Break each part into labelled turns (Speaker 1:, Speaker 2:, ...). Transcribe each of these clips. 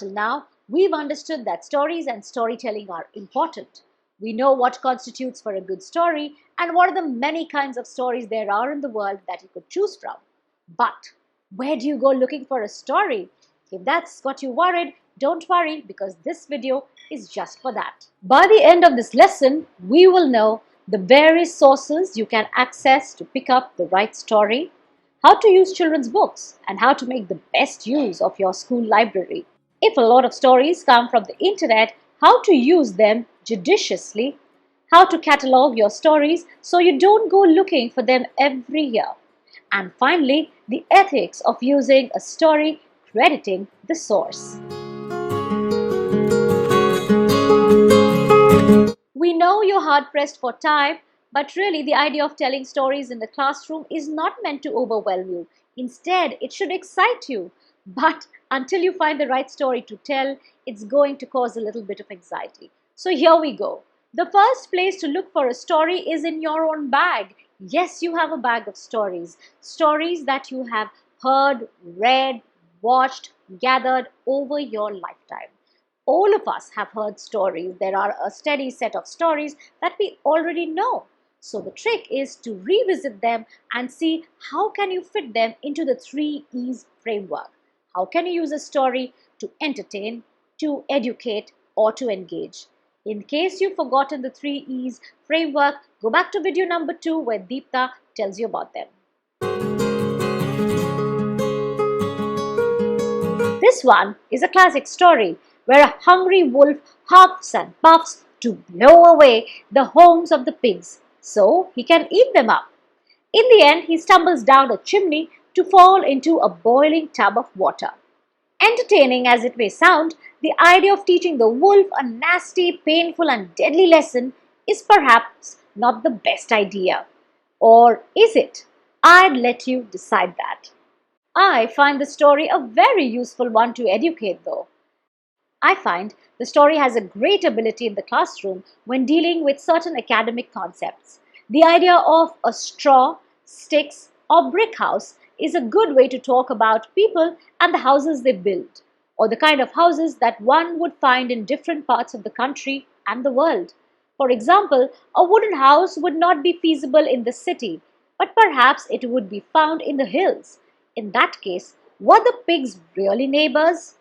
Speaker 1: Until now, we've understood that stories and storytelling are important. We know what constitutes for a good story and what are the many kinds of stories there are in the world that you could choose from. But where do you go looking for a story? If that's got you worried, don't worry because this video is just for that. By the end of this lesson, we will know the various sources you can access to pick up the right story, how to use children's books, and how to make the best use of your school library. If a lot of stories come from the internet, how to use them judiciously, how to catalog your stories so you don't go looking for them every year, and finally, the ethics of using a story crediting the source. We know you're hard pressed for time, but really the idea of telling stories in the classroom is not meant to overwhelm you. Instead, it should excite you. But until you find the right story to tell, it's going to cause a little bit of anxiety. So here we go. The first place to look for a story is in your own bag. Yes, you have a bag of stories. Stories that you have heard, read, watched, gathered over your lifetime. All of us have heard stories. There are a steady set of stories that we already know. So the trick is to revisit them and see how can you fit them into the 3 E's framework. How can you use a story to entertain, to educate, or to engage? In case you've forgotten the 3 E's framework, go back to video number 2 where Deepta tells you about them. This one is a classic story where a hungry wolf huffs and puffs to blow away the homes of the pigs so he can eat them up. In the end, he stumbles down a chimney to fall into a boiling tub of water. Entertaining as it may sound, the idea of teaching the wolf a nasty, painful and deadly lesson is perhaps not the best idea. Or is it? I'd let you decide that. I find the story a very useful one to educate though. I find the story has a great ability in the classroom when dealing with certain academic concepts. The idea of a straw, sticks, or brick house is a good way to talk about people and the houses they build, or the kind of houses that one would find in different parts of the country and the world. For example, a wooden house would not be feasible in the city, but perhaps it would be found in the hills. In that case, were the pigs really neighbors?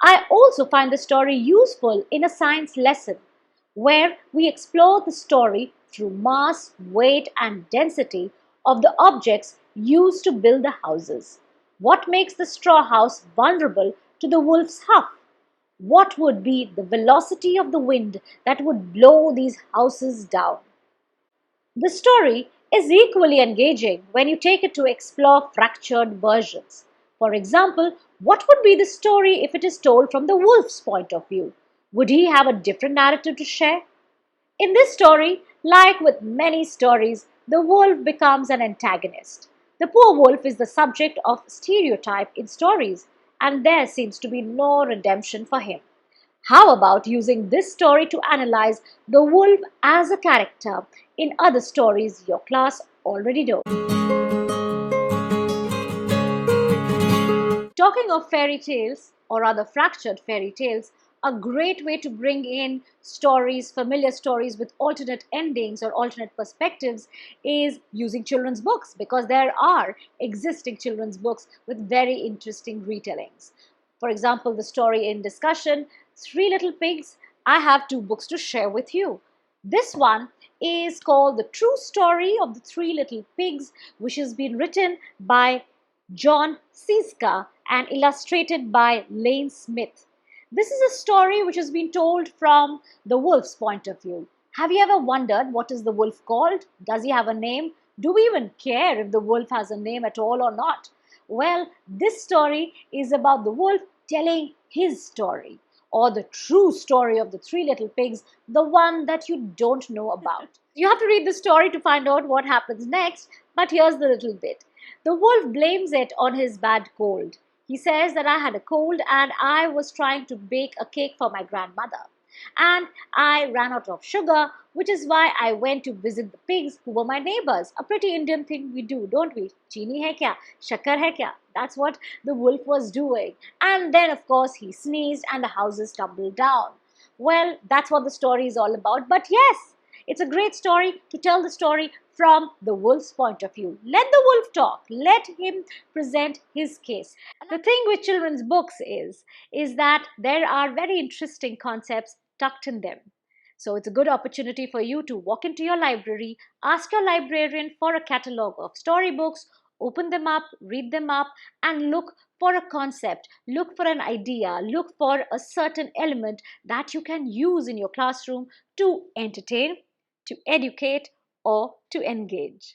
Speaker 1: I also find the story useful in a science lesson where we explore the story through mass, weight and density of the objects used to build the houses. What makes the straw house vulnerable to the wolf's huff? What would be the velocity of the wind that would blow these houses down? The story is equally engaging when you take it to explore fractured versions. For example, what would be the story if it is told from the wolf's point of view? Would he have a different narrative to share? In this story, like with many stories, the wolf becomes an antagonist. The poor wolf is the subject of stereotype in stories, and there seems to be no redemption for him. How about using this story to analyze the wolf as a character in other stories your class already knows? Talking of fairy tales, or rather fractured fairy tales, a great way to bring in stories, familiar stories with alternate endings or alternate perspectives is using children's books, because there are existing children's books with very interesting retellings. For example, the story in discussion, Three Little Pigs, I have 2 books to share with you. This one is called The True Story of the Three Little Pigs, which has been written by John Cieszka and illustrated by Lane Smith. This is a story which has been told from the wolf's point of view. Have you ever wondered what is the wolf called? Does he have a name? Do we even care if the wolf has a name at all or not? Well, this story is about the wolf telling his story, or the true story of the Three Little Pigs, the one that you don't know about. You have to read the story to find out what happens next, but here's the little bit. The wolf blames it on his bad cold. He says that I had a cold and I was trying to bake a cake for my grandmother. And I ran out of sugar, which is why I went to visit the pigs who were my neighbors. A pretty Indian thing we do, don't we? Chini hai kya? Shakar hai kya? That's what the wolf was doing. And then, of course, he sneezed and the houses tumbled down. Well, that's what the story is all about. But yes, it's a great story to tell the story from the wolf's point of view. Let the wolf talk. Let him present his case. The thing with children's books is that there are very interesting concepts tucked in them. So it's a good opportunity for you to walk into your library, ask your librarian for a catalog of storybooks, open them up, read them up, and look for a concept, look for an idea, look for a certain element that you can use in your classroom to entertain, to educate, or to engage.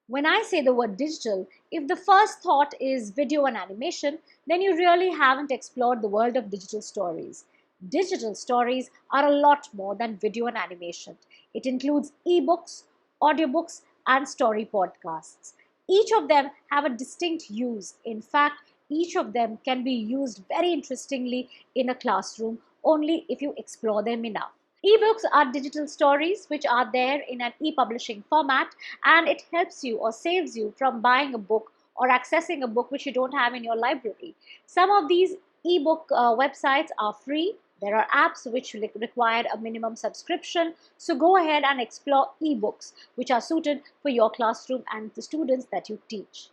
Speaker 1: When I say the word digital, if the first thought is video and animation, then you really haven't explored the world of digital stories. Digital stories are a lot more than video and animation. It includes ebooks, audiobooks, and story podcasts. Each of them have a distinct use. In fact, each of them can be used very interestingly in a classroom only if you explore them enough. Ebooks are digital stories which are there in an e-publishing format, and it helps you or saves you from buying a book or accessing a book which you don't have in your library. Some of these ebook websites are free. There are apps which require a minimum subscription. So go ahead and explore ebooks which are suited for your classroom and the students that you teach.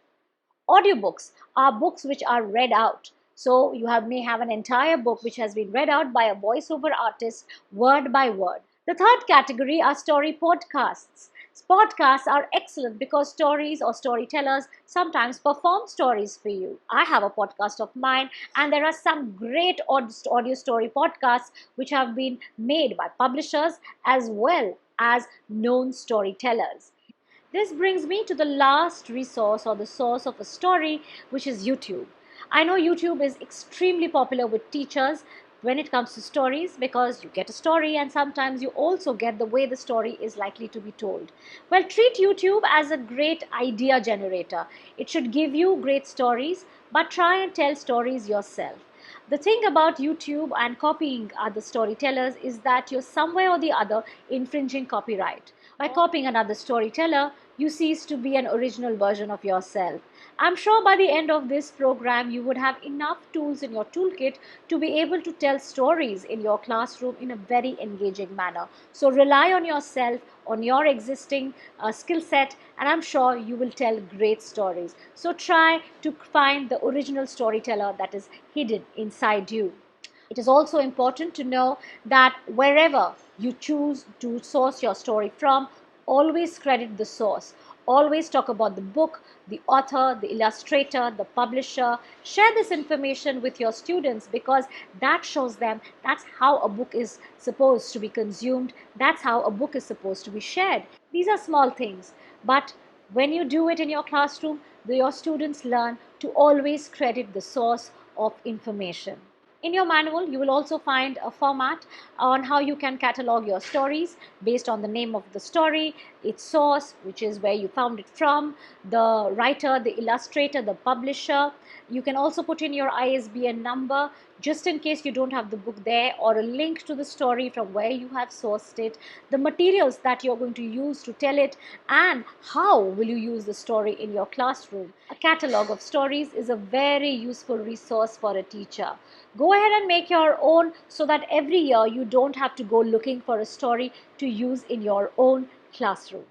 Speaker 1: Audiobooks are books which are read out. So you may have an entire book which has been read out by a voiceover artist word by word. The third category are story podcasts. Podcasts are excellent because stories or storytellers sometimes perform stories for you. I have a podcast of mine, and there are some great audio story podcasts which have been made by publishers as well as known storytellers. This brings me to the last resource or the source of a story, which is YouTube. I know YouTube is extremely popular with teachers when it comes to stories because you get a story and sometimes you also get the way the story is likely to be told. Well, treat YouTube as a great idea generator. It should give you great stories, but try and tell stories yourself. The thing about YouTube and copying other storytellers is that you're somewhere or the other infringing copyright. By copying another storyteller, you cease to be an original version of yourself. I'm sure by the end of this program, you would have enough tools in your toolkit to be able to tell stories in your classroom in a very engaging manner. So rely on yourself, on your existing skill set, and I'm sure you will tell great stories. So try to find the original storyteller that is hidden inside you. It is also important to know that wherever you choose to source your story from, always credit the source. Always talk about the book, the author, the illustrator, the publisher. Share this information with your students because that shows them that's how a book is supposed to be consumed. That's how a book is supposed to be shared. These are small things, but when you do it in your classroom, your students learn to always credit the source of information. In your manual, you will also find a format on how you can catalog your stories based on the name of the story, its source, which is where you found it from, the writer, the illustrator, the publisher. You can also put in your ISBN number just in case you don't have the book there, or a link to the story from where you have sourced it, the materials that you're going to use to tell it, and how will you use the story in your classroom. A catalog of stories is a very useful resource for a teacher. Go ahead and make your own so that every year you don't have to go looking for a story to use in your own classroom.